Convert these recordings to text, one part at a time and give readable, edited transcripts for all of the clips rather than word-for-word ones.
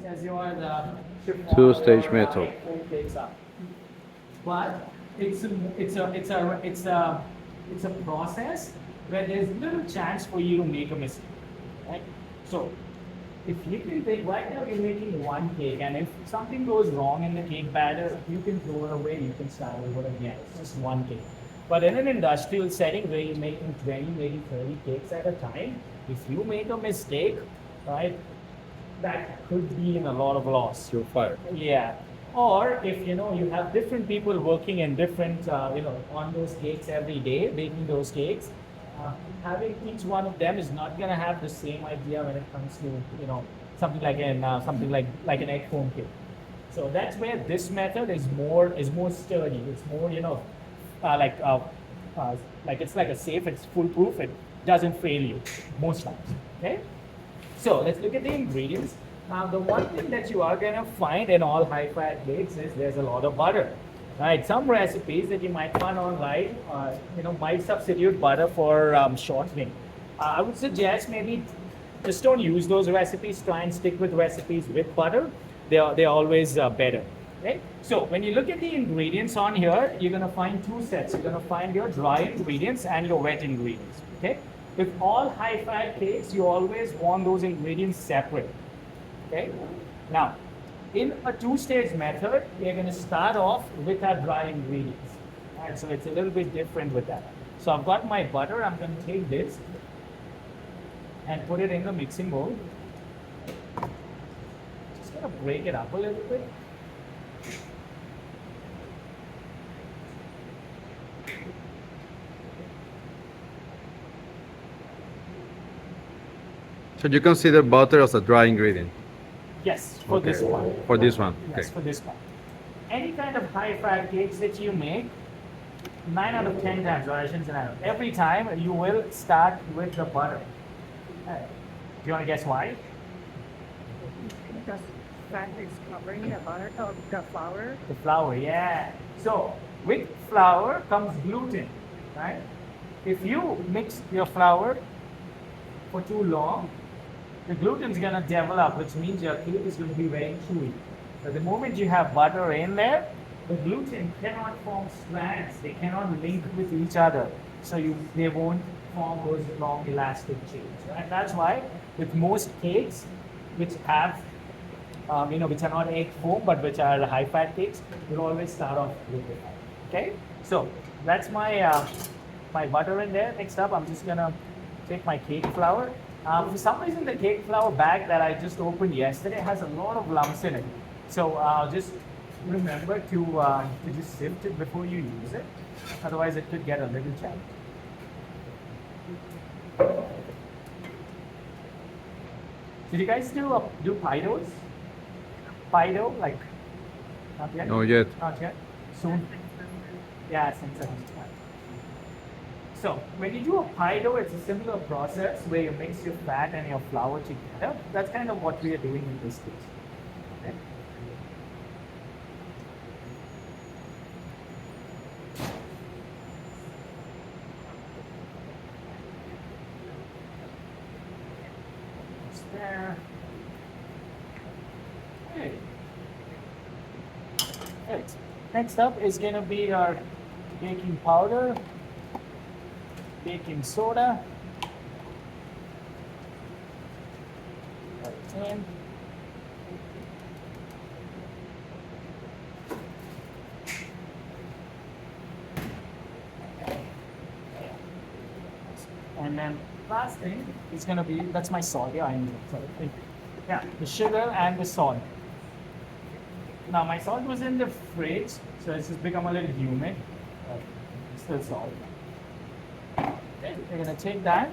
as your Two-stage method. foam cakes up. But it's a process where there's little chance for you to make a mistake, right? So if you can take right now you're making one cake, and if something goes wrong in the cake batter, you can throw it away, you can start over again. It's just one cake. But in an industrial setting where you're making 20, maybe 30 cakes at a time, if you make a mistake, right, that could be in a lot of loss. You're fired. Yeah. Or if you have different people working in different on those cakes every day, baking those cakes, having each one of them is not gonna have the same idea when it comes to something like an egg foam cake. So that's where this method is more sturdy. It's more uh, like uh, like it's like a safe. It's foolproof. It doesn't fail you most times. Okay. So let's look at the ingredients. The one thing that you are gonna find in all high-fat cakes is there's a lot of butter. Right, some recipes that you might find online, might substitute butter for shortening. I would suggest maybe just don't use those recipes. Try and stick with recipes with butter. They're always better. Okay? So when you look at the ingredients on here, you're gonna find two sets. You're gonna find your dry ingredients and your wet ingredients. Okay? With all high-fat cakes, you always want those ingredients separate. Okay? Now, in a two-stage method, we're going to start off with our dry ingredients. Right, so it's a little bit different with that. So I've got my butter. I'm going to take this and put it in the mixing bowl. Just going to break it up a little bit. So you consider butter as a dry ingredient? Yes, for Okay. this one. For this one, Yes, okay. for this one. Any kind of high-fat cakes that you make, 9 out of 10 times, or I shouldn't say 9 out of, every time you will start with the butter. Do you want to guess why? Because fat is covering the butter, the flour. The flour, yeah. So with flour comes gluten, right? If you mix your flour for too long, the gluten is going to develop, which means your cake is going to be very chewy. But the moment you have butter in there, the gluten cannot form strands. They cannot link with each other. So they won't form those long elastic chains. And that's why with most cakes, which have, which are not egg foam, but which are high-fat cakes, you'll always start off with it. Okay? So that's my butter in there. Next up, I'm just gonna take my cake flour. For some reason, the cake flour bag that I just opened yesterday has a lot of lumps in it. So just remember to just sift it before you use it. Otherwise, it could get a little challenging. Did you guys do pie doughs? Pie dough, like not yet? Not yet. Not yet. Soon. Yeah, since so when you do a pie dough, it's a similar process where you mix your fat and your flour together. That's kind of what we are doing in this case. Okay. It's there. Okay. Right. Next up is going to be our baking powder, baking soda, right in. And then last thing is going to be, that's my salt. Yeah, I need it. Sorry. Yeah, the sugar and the salt. Now my salt was in the fridge, so it's just become a little humid. But still salt. Okay, we're gonna take that.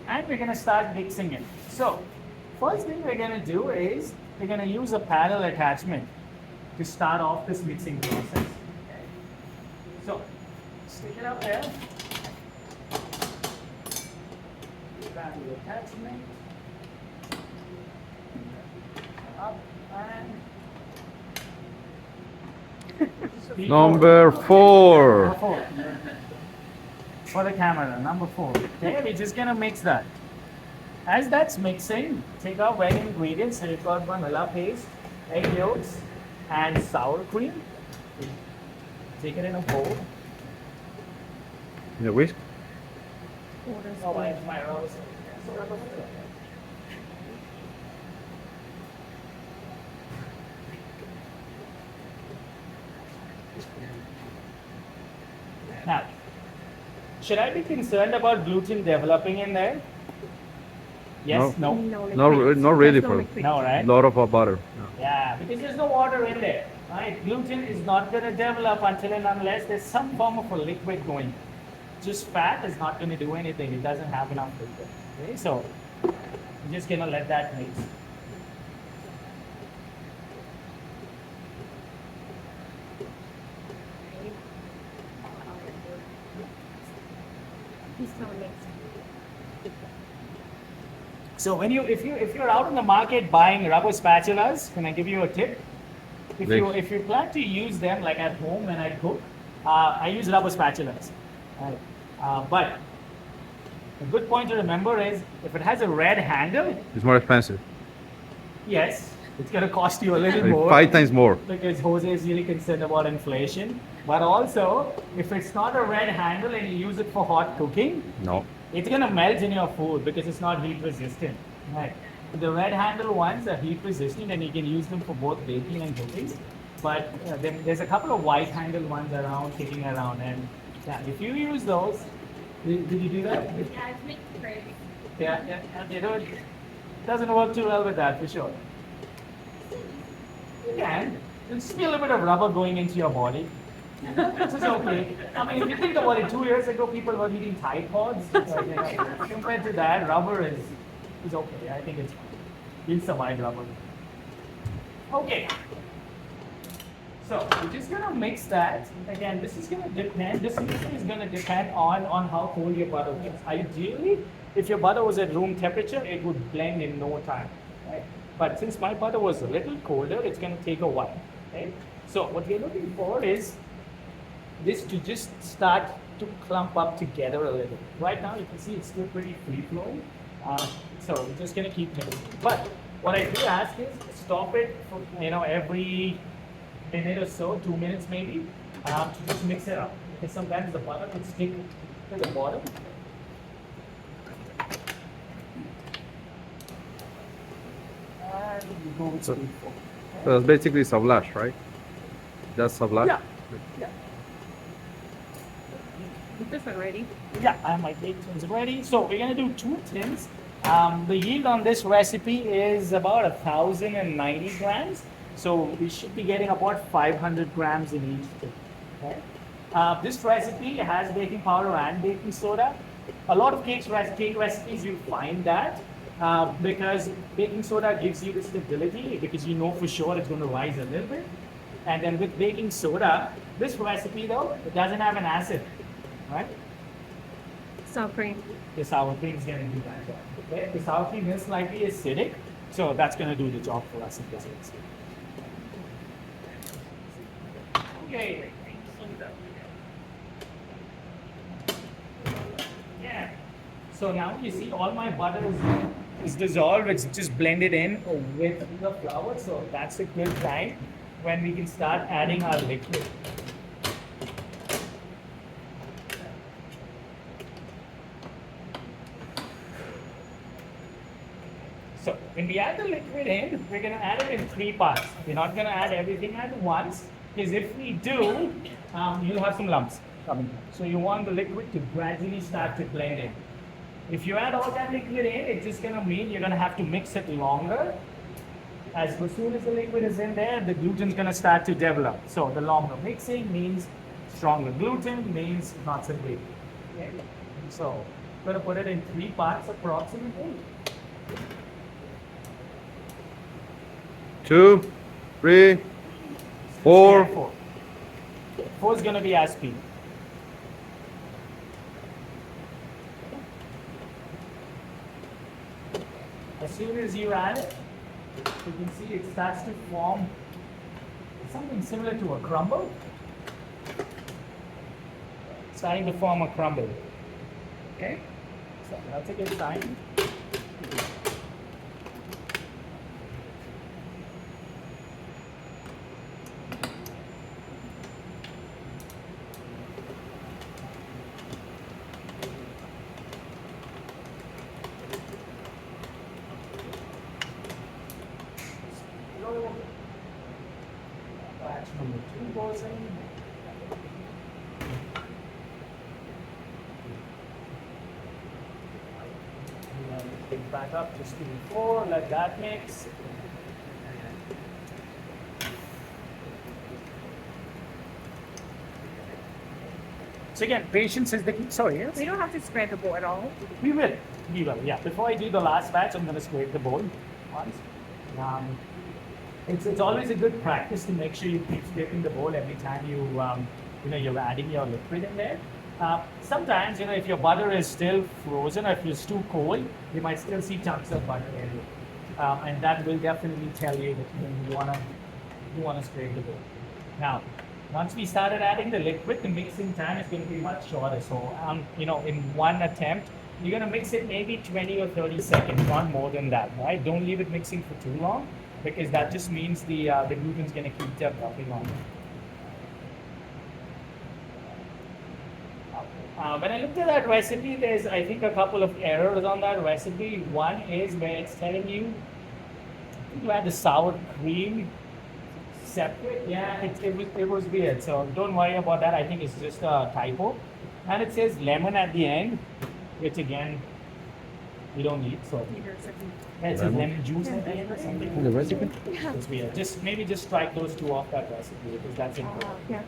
And we're gonna start mixing it. So, first thing we're gonna do is we're gonna use a paddle attachment to start off this mixing process. Okay. So, stick it up there. Paddle attachment. Up and Number 4. Number 4. For the camera, number 4. Okay, we're just gonna mix that. as that's mixing, take our wet ingredients. So you've got vanilla paste, egg yolks, and sour cream. Take it in a bowl. Yeah, whisk. Quarter Oh, spoon. my rose. Now, should I be concerned about gluten developing in there? Yes, no, No Not liquid. not really There's no for liquid. no, right? lot of butter. Yeah, because there's no water in there. Right? Gluten is not going to develop until and unless there's some form of a liquid going. Just fat is not going to do anything. It doesn't have enough liquid. Okay, so I'm just going to let that mix. He's so mixed. So when if you're out in the market buying rubber spatulas, can I give you a tip? Please. If you plan to use them like at home when I cook, I use rubber spatulas. Right. But a good point to remember is if it has a red handle, It's more expensive. yes, it's going to cost you a little Like more. 5 times more. Because Jose is really concerned about inflation. But also, if it's not a red handle and you use it for hot cooking, No. it's gonna melt in your food because it's not heat resistant. Right. The red handle ones are heat resistant and you can use them for both baking and cooking. But then there's a couple of white handle ones around, kicking around, and yeah, if you use those, did you do that? Yeah, it's making crazy. Yeah, they don't. Doesn't work too well with that for sure. You can. There's still a bit of rubber going into your body. This is okay. I mean, if you think about it, 2 years ago, people were eating Tide Pods. Compared to that, rubber is okay. I think it's fine. You'll survive rubber. Okay. So we're just gonna mix that. Again, this is gonna depend. This mixing is gonna depend on how cold your butter is. Ideally, if your butter was at room temperature, it would blend in no time. Right? But since my butter was a little colder, it's gonna take a while. Right? So what we're looking for is this to just start to clump up together a little. Right now, you can see it's still pretty free flowing. So we're just gonna keep mixing. But what I do ask is stop it for every minute or so, 2 minutes maybe, to just mix it up. Because sometimes the butter can stick to the bottom. And you go with speed 4. So that's basically savlash, right? That's savlash. Yeah. Yeah. This one ready? Yeah, I have my bake tins ready. So we're gonna do 2 tins. The yield on this recipe is about 1,090 grams. So we should be getting about 500 grams in each tin. Okay? This recipe has baking powder and baking soda. A lot of cake recipes you'll find that because baking soda gives you the stability because you know for sure it's going to rise a little bit. And then with baking soda, this recipe though, it doesn't have an acid, right? Sour cream. The sour cream is going to do that job. Okay? The sour cream is slightly acidic, so that's going to do the job for us in this case. Okay. Yeah. So now you see all my butter is dissolved. It's just blended in with the flour. So that's a good time when we can start adding our liquid. So when we add the liquid in, we're going to add it in 3 parts. We're not going to add everything at once because if we do, you'll have some lumps coming. So you want the liquid to gradually start to blend in. If you add all that liquid in, it's just going to mean you're going to have to mix it longer. As soon as the liquid is in there, the gluten's going to start to develop. So the longer mixing means stronger gluten, means not so great. Okay? So I'm going to put it in 3 parts approximately. 2, 3, 4. 4. 4 is going to be as speed. As soon as you add it, you can see it starts to form something similar to a crumble. Starting to form a crumble. Okay? So that's a good sign. You can goes in. And then pick back up just to before, let that mix. So again, patience is the key. Sorry, yes? We don't have to spread the bowl at all. We will. We will, yeah. Before I do the last batch, I'm going to scrape the bowl once. It's always a good practice to make sure you keep scraping the bowl every time you're adding your liquid in there. Sometimes, if your butter is still frozen or if it's too cold, you might still see chunks of butter in. And that will definitely tell you that you wanna scrape the bowl. Now, once we started adding the liquid, the mixing time is going to be much shorter. So, in one attempt, you're going to mix it maybe 20 or 30 seconds, not more than that, right? Don't leave it mixing for too long because that just means the gluten's going to keep developing on it. When I looked at that recipe, there's, I think, a couple of errors on that recipe. One is where it's telling you to add the sour cream separate. Yeah, it was weird. So don't worry about that. I think it's just a typo. And it says lemon at the end, which again, we don't need. So yeah, it says lemon juice at the end or something. The recipe? Yeah. It's weird. Maybe just strike those two off that recipe because that's important. Yeah.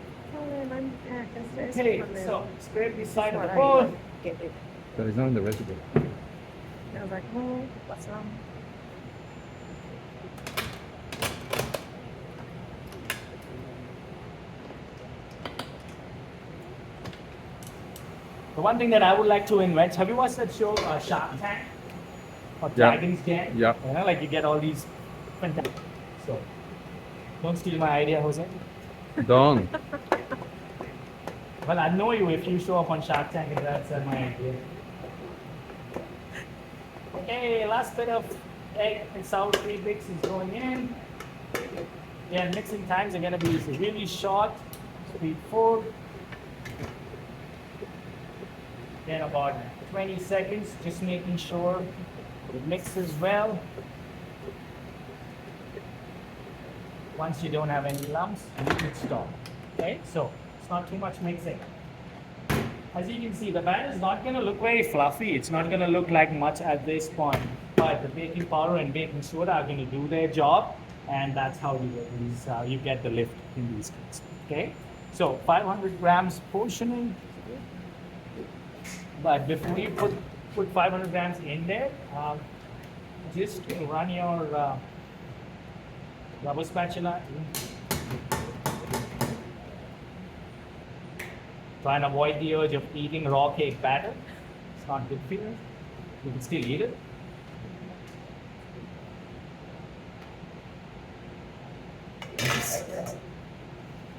Okay, so scrape the side of the What I bowl. get it. That is not in the recipe. I was like, oh, what's wrong? The one thing that I would like to invent, have you watched that show Shark Tank? Or Yeah. Dragon's Den? Yeah. Like you get all these fantastic. So, don't steal my idea, Jose. Don't. Well, I know you if you show up on Shark Tank and that's my idea. Okay, last bit of egg and sour cream mix is going in. Yeah, mixing times are going to be really short. Speed 4. Then about 20 seconds, just making sure it mixes well. Once you don't have any lumps, you can stop. Okay, so it's not too much mixing. As you can see, the batter is not going to look very fluffy. It's not going to look like much at this point. But the baking powder and baking soda are going to do their job, and that's how you get these. You get the lift in these cakes. Okay, so 500 grams portioning. But before you put 500 grams in there, just run your rubber spatula. Try and avoid the urge of eating raw cake batter. It's not good for you. You can still eat it.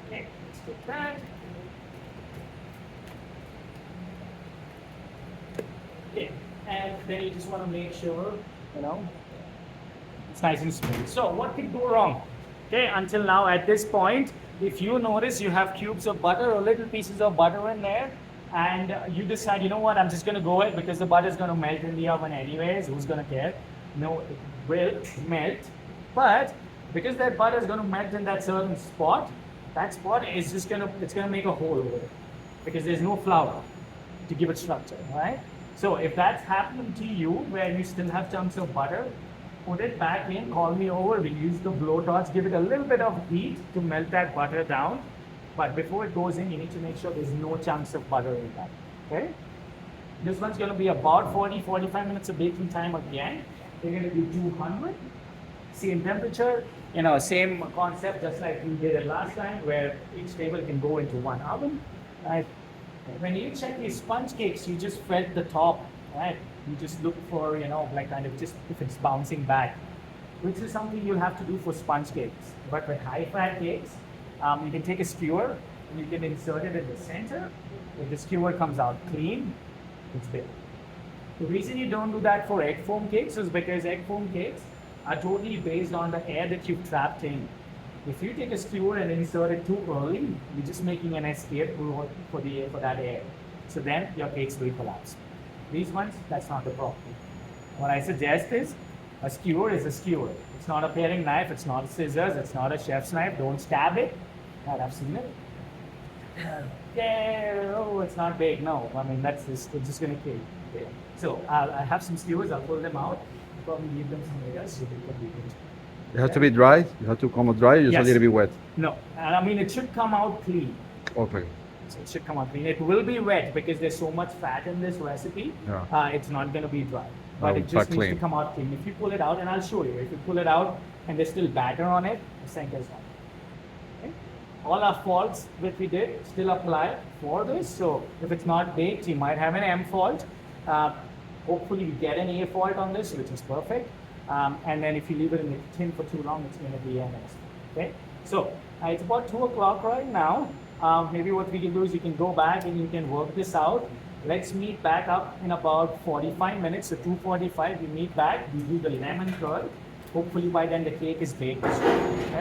Okay, let's put that. Okay, and then you just want to make sure, it's nice and smooth. So what could go wrong? Okay, until now at this point, if you notice you have cubes of butter or little pieces of butter in there, and you decide, you know what, I'm just going to go ahead because the butter is going to melt in the oven anyways, who's going to care? No, it will melt, but because that butter is going to melt in that certain spot, that spot is just going to make a hole over it because there's no flour to give it structure, right? So if that's happening to you where you still have chunks of butter, put it back in, call me over, we'll use the blowtorch, give it a little bit of heat to melt that butter down. But before it goes in, you need to make sure there's no chunks of butter in that, okay? This one's gonna be about 40-45 minutes of baking time again. We're gonna do 200, same temperature, same concept just like we did it last time where each table can go into one oven, right? When you check these sponge cakes, you just fret the top, right? You just look for, like kind of just if it's bouncing back, which is something you'll have to do for sponge cakes. But with high fat cakes, you can take a skewer and you can insert it in the center. If the skewer comes out clean, it's big. The reason you don't do that for egg foam cakes is because egg foam cakes are totally based on the air that you've trapped in. If you take a skewer and insert it too early, you're just making an escape route for that air. So then your cakes will collapse. These ones, that's not the problem. What I suggest is a skewer is a skewer. It's not a paring knife, it's not a scissors, it's not a chef's knife. Don't stab it. Right, I've seen it. Yeah, oh, it's not baked. No, I mean that's just it's just gonna kill. Yeah. So I have some skewers. I'll pull them out. Probably leave them some layers so they can be good. It has to be dry. You have to come out dry. Just Yes. a little bit wet. No, and I mean it should come out clean. Okay. So it should come out clean. It will be wet because there's so much fat in this recipe. Yeah. It's not gonna be dry, but Oh, it just but needs clean. to come out clean. If you pull it out, and I'll show you. If you pull it out and there's still batter on it, the sink is on. Okay? All our faults that we did still apply for this. So if it's not baked, you might have an M fault. Hopefully we get an A fault on this, which is perfect. And then if you leave it in the tin for too long, it's going to be an S. Okay. So it's about 2 o'clock right now. Maybe what we can do is you can go back and you can work this out. Let's meet back up in about 45 minutes. So 2:45, we meet back. We do the lemon curd. Hopefully by then the cake is baked. Okay.